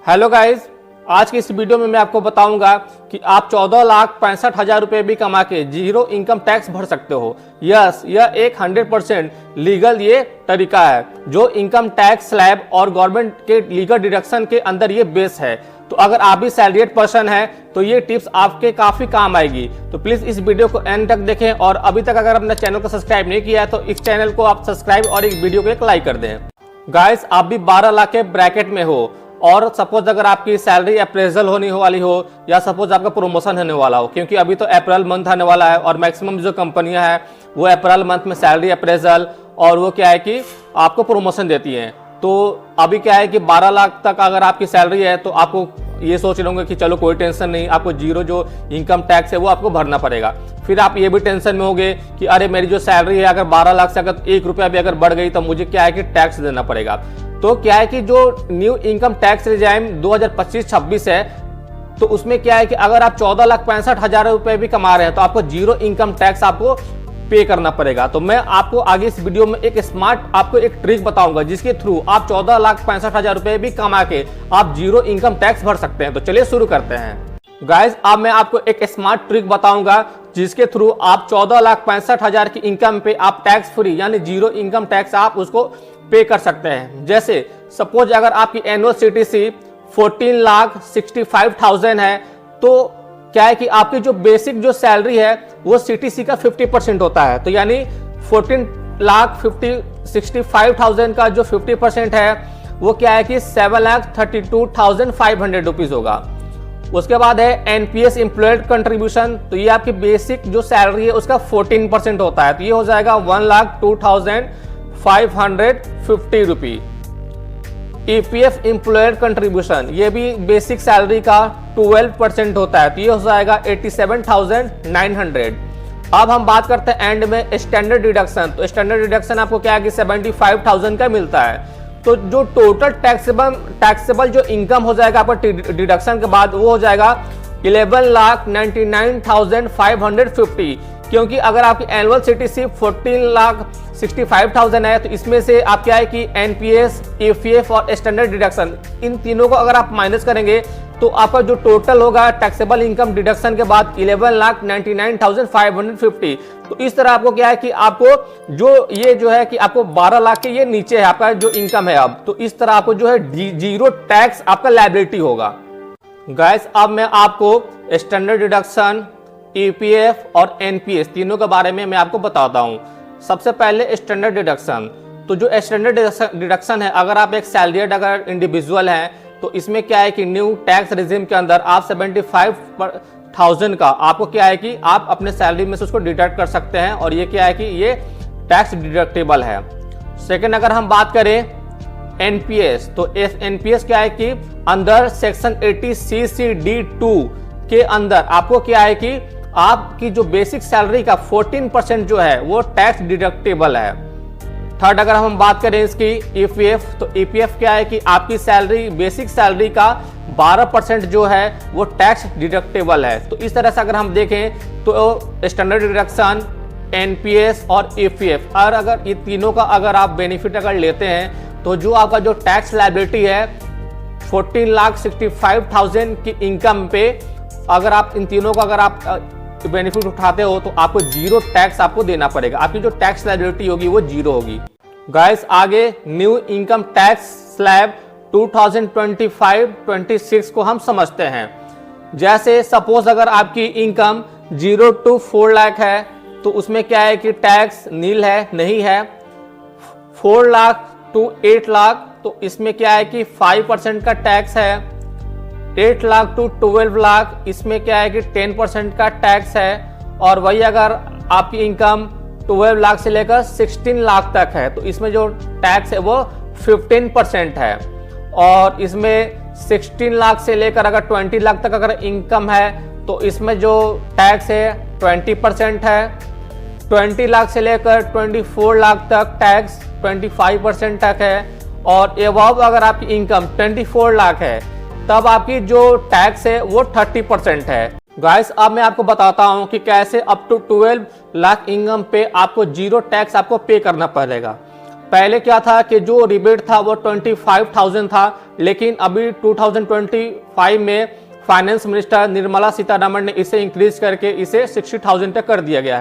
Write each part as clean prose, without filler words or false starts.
Hello guys, आज की इस वीडियो में मैं आपको बताऊंगा कि आप 14,65,000 रुपये भी कमा के जीरो इनकम टैक्स भर सकते हो। यस, यह एक 100% लीगल ये तरीका है जो इनकम टैक्स स्लैब और गवर्नमेंट के लीगल डिडक्शन के अंदर ये बेस है। तो अगर आप भी सैलरीड पर्सन है तो ये टिप्स आपके काफी काम आएगी। तो प्लीज इस वीडियो को एंड तक देखें और अभी तक अगर अपने चैनल को सब्सक्राइब नहीं किया है तो इस चैनल को आप सब्सक्राइब और इस वीडियो को एक लाइक कर दें। गाइस, आप भी 12 लाख के ब्रैकेट में हो और सपोज अगर आपकी सैलरी अप्रेजल होने वाली हो या सपोज आपका प्रमोशन होने वाला हो, क्योंकि अभी तो अप्रैल मंथ आने वाला है और मैक्सिमम जो कंपनियां हैं वो अप्रैल मंथ में सैलरी अप्रेजल और वो क्या है कि आपको प्रमोशन देती हैं। तो अभी क्या है कि 12 लाख तक अगर आपकी सैलरी है तो आपको ये सोच रहे कि चलो कोई टेंशन नहीं, आपको जीरो जो इनकम टैक्स है वो आपको भरना पड़ेगा। फिर आप ये भी टेंशन में होगे कि अरे मेरी जो सैलरी है अगर 12 लाख से अगर 1 रुपया भी अगर बढ़ गई तो मुझे क्या है कि टैक्स देना पड़ेगा। तो क्या है कि जो न्यू इनकम टैक्स रिजाइम 2025-26 है तो उसमें क्या है कि अगर आप 14,65,000 रुपए भी कमा रहे हैं तो आपको जीरो इनकम टैक्स आपको पे करना पड़ेगा। तो मैं आपको आगे इस वीडियो में एक स्मार्ट आपको एक ट्रिक बताऊंगा जिसके थ्रू आप 14,65,000 रुपए भी कमा के आप जीरो इनकम टैक्स भर सकते हैं। तो चलिए शुरू करते हैं। गाइज, अब मैं आपको एक स्मार्ट ट्रिक बताऊंगा जिसके थ्रू आप 14,65,000 की इनकम पे आप टैक्स फ्री यानी जीरो इनकम टैक्स आप उसको पे कर सकते हैं। जैसे सपोज अगर आपकी एनुअल सीटीसी 14,65,000 है तो क्या है कि आपकी जो बेसिक जो सैलरी है वो सीटीसी का 50% होता है। तो यानी 14,65,000 का जो 50% है वो क्या है कि 7,32,500 रुपीज होगा। उसके बाद है एनपीएस एम्प्लॉयड कंट्रीब्यूशन, तो ये आपकी बेसिक जो सैलरी है उसका 14% होता है। तो ये हो जाएगा 1,02,550 रुपी। ईपीएफ एम्प्लॉयड कंट्रीब्यूशन ये भी बेसिक सैलरी का 12% होता है। तो ये हो जाएगा 87,900। अब हम बात करते हैं एंड में स्टैंडर्ड डिडक्शन। तो स्टैंडर्ड डिडक्शन आपको क्या है कि 75,000 का मिलता है। तो जो टोटल टैक्सेबल जो इनकम हो जाएगा आपका डिडक्शन के बाद वो हो जाएगा 11,99,550। क्योंकि अगर आपकी एनुअल सीटीसी 14,65,000 है तो इसमें से आप क्या है कि एनपीएस, ईपीएफ और स्टैंडर्ड डिडक्शन इन तीनों को अगर आप माइनस करेंगे तो आपका जो टोटल होगा टैक्सेबल इनकम डिडक्शन के बाद 11,99,550। तो इस तरह आपको क्या है कि आपको जो है कि आपको 12 लाख के ये नीचे है आपका जो इनकम है अब, तो इस तरह आपको जो है जीरो टैक्स आपका लायबिलिटी होगा। गाइस, अब मैं आपको स्टैंडर्ड डिडक्शन, ईपीएफ और एनपीएस तीनों के बारे में मैं आपको बताता हूं। सबसे पहले स्टैंडर्ड डिडक्शन। तो जो स्टैंडर्ड डिडक्शन है, अगर आप एक सैलरीड अगर इंडिविजुअल हैं तो इसमें क्या है कि न्यू टैक्स रिजिम के अंदर आप 75,000 का आपको क्या है कि आप अपने सैलरी में से उसको डिडक्ट कर सकते हैं और ये क्या है कि ये टैक्स डिडक्टेबल है। सेकंड, अगर हम बात करें एनपीएस, तो एनपीएस क्या है कि अंदर सेक्शन 80CC-D2 के अंदर आपको क्या है कि आपकी जो बेसिक सैलरी का 14% जो है वो टैक्स डिडक्टेबल है। थर्ड, अगर हम बात करें इसकी ईपीएफ, तो ईपीएफ क्या है कि आपकी सैलरी बेसिक सैलरी का 12% जो है वो टैक्स डिडक्टेबल है। तो इस तरह से अगर हम देखें तो स्टैंडर्ड डिडक्शन, एनपीएस और ईपीएफ और अगर ये तीनों का अगर आप बेनिफिट अगर लेते हैं तो जो आपका जो टैक्स लायबिलिटी है 14,65,000 की इनकम पे अगर आप इन तीनों का अगर आप बेनिफिट उठाते हो तो आपको जीरो टैक्स आपको देना पड़ेगा। आपकी जो टैक्स लायबिलिटी होगी वो जीरो होगी। गाइस, आगे न्यू इनकम टैक्स स्लैब 2025-26 को हम समझते हैं। जैसे सपोज अगर आपकी इनकम 0 to 4 लाख है तो उसमें क्या है कि टैक्स नील है, नहीं है। 4 लाख to 8 लाख तो इसमें क्या है कि 5% का टैक्स है। 8 लाख to 12 लाख इसमें क्या है कि 10% का टैक्स है। और वही अगर आपकी इनकम 12 लाख से लेकर 16 लाख तक है तो इसमें जो टैक्स है वो 15% है। और इसमें 16 लाख से लेकर अगर 20 लाख तक अगर इनकम है तो इसमें जो टैक्स है 20% है। 20 लाख से लेकर 24 लाख तक टैक्स 25% तक है। और एबव अगर आपकी इनकम 24 लाख है तब आपकी जो टैक्स है वो 30% है। गाइस, अब मैं आपको बताता हूं कि कैसे अप टू 12 लाख इनकम पे आपको जीरो टैक्स आपको पे करना पड़ेगा। पहले क्या था कि जो रिबेट था वो 25,000 था, लेकिन अभी 2025 में फाइनेंस मिनिस्टर निर्मला सीतारमण ने इसे इंक्रीज करके इसे 60,000 तक कर दिया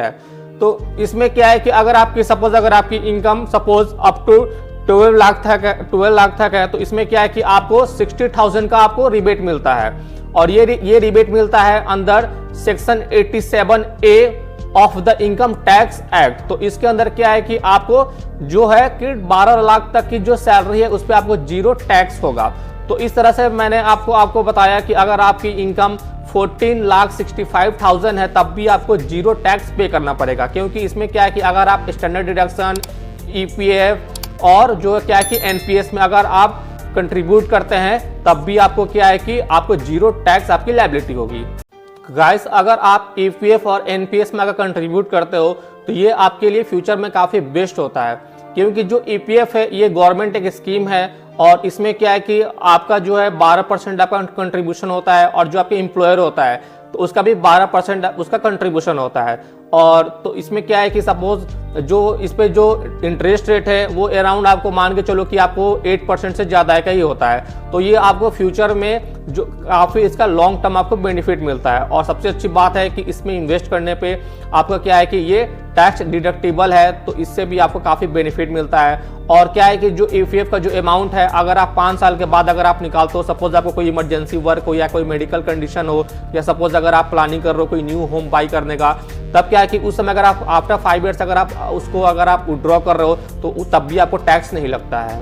है। तो इसमें क्या है कि अगर आपकी income suppose up to 12 lakh तक है, तो इसमें क्या है कि आपको 60,000 का आपको रिबेट मिलता है। और ये रिबेट मिलता है अंदर section 87A of the income tax act. तो इसके अंदर क्या है कि आपको जो है कि 12 लाख तक की जो सैलरी है उस पर आपको 0 टैक्स होगा। तो इस तरह से मैंने आपको बताया कि अगर आपकी इनकम 14,65,000 है तब भी आपको 0 टैक्स पे करना पड़ेगा, क्योंकि इसमें क्या है कि अगर आप स्टैंडर्ड डिडक्शन, EPF और जो क्या है कि NPS में अगर आप कंट्रीब्यूट करते हैं तब भी आपको क्या है कि आपको 0 टैक्स आपकी लायबिलिटी होगी। गाइस, अगर आप EPF और NPS में अगर कंट्रीब्यूट करते हो तो ये आपके लिए फ्यूचर में काफ़ी बेस्ट होता है, क्योंकि जो EPF है ये गवर्नमेंट एक स्कीम है और इसमें क्या है कि आपका जो है 12% आपका कंट्रीब्यूशन होता है और जो आपके एम्प्लॉयर होता है तो उसका भी 12% उसका कंट्रीब्यूशन होता है। और तो इसमें क्या है कि सपोज जो इस पे जो इंटरेस्ट रेट है वो अराउंड आपको मान के चलो कि आपको 8% से ज़्यादा का ही होता है। तो ये आपको फ्यूचर में जो काफ़ी इसका लॉन्ग टर्म आपको बेनिफिट मिलता है। और सबसे अच्छी बात है कि इसमें इन्वेस्ट करने पे आपका क्या है कि ये टैक्स डिडक्टिबल है, तो इससे भी आपको काफ़ी बेनिफिट मिलता है। और क्या है कि जो EPF का जो अमाउंट है अगर आप 5 साल के बाद अगर आप निकालते हो, सपोज आपको कोई इमरजेंसी वर्क हो या कोई मेडिकल कंडीशन हो, या सपोज अगर आप प्लानिंग कर रहे हो कोई न्यू होम बाई करने का, तब क्या है कि उस समय अगर आप आफ्टर 5 ईयर्स अगर आप विड्रॉ कर रहे हो तो तब भी आपको टैक्स नहीं लगता है।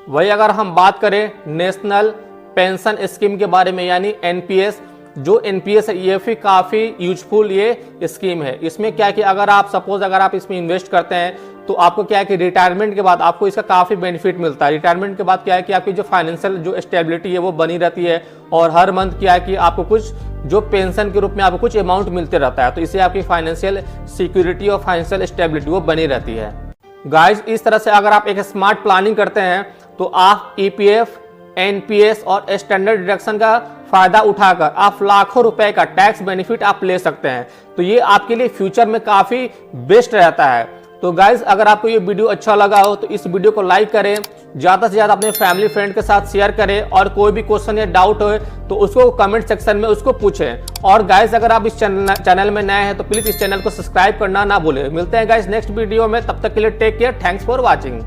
वही अगर हम बात करें नेशनल पेंशन स्कीम के बारे में यानी NPS, जो NPS है ये भी काफ़ी यूजफुल ये स्कीम है। इसमें क्या है कि अगर आप इसमें इन्वेस्ट करते हैं तो आपको क्या है कि रिटायरमेंट के बाद आपको इसका काफ़ी बेनिफिट मिलता है। रिटायरमेंट के बाद क्या है कि आपकी जो फाइनेंशियल जो स्टेबिलिटी है वो बनी रहती है और हर मंथ क्या है कि आपको कुछ जो पेंशन के रूप में आपको कुछ अमाउंट मिलते रहता है, तो इससे आपकी फाइनेंशियल सिक्योरिटी और फाइनेंशियल स्टेबिलिटी वो बनी रहती है। गाइज, इस तरह से अगर आप एक स्मार्ट प्लानिंग करते हैं तो आप EPF, NPS और स्टैंडर्ड डिडक्शन का फायदा उठाकर आप लाखों रुपए का टैक्स बेनिफिट आप ले सकते हैं। तो ये आपके लिए फ्यूचर में काफ़ी बेस्ट रहता है। तो गाइज, अगर आपको ये वीडियो अच्छा लगा हो तो इस वीडियो को लाइक करें, ज़्यादा से ज़्यादा अपने फैमिली फ्रेंड के साथ शेयर करें और कोई भी क्वेश्चन या डाउट हो तो उसको कमेंट सेक्शन में उसको पूछें। और गाइज, अगर आप इस चैनल में नए हैं तो प्लीज़ इस चैनल को सब्सक्राइब करना ना भूलें। मिलते हैं गाइज नेक्स्ट वीडियो में, तब तक के लिए take care, thanks for watching.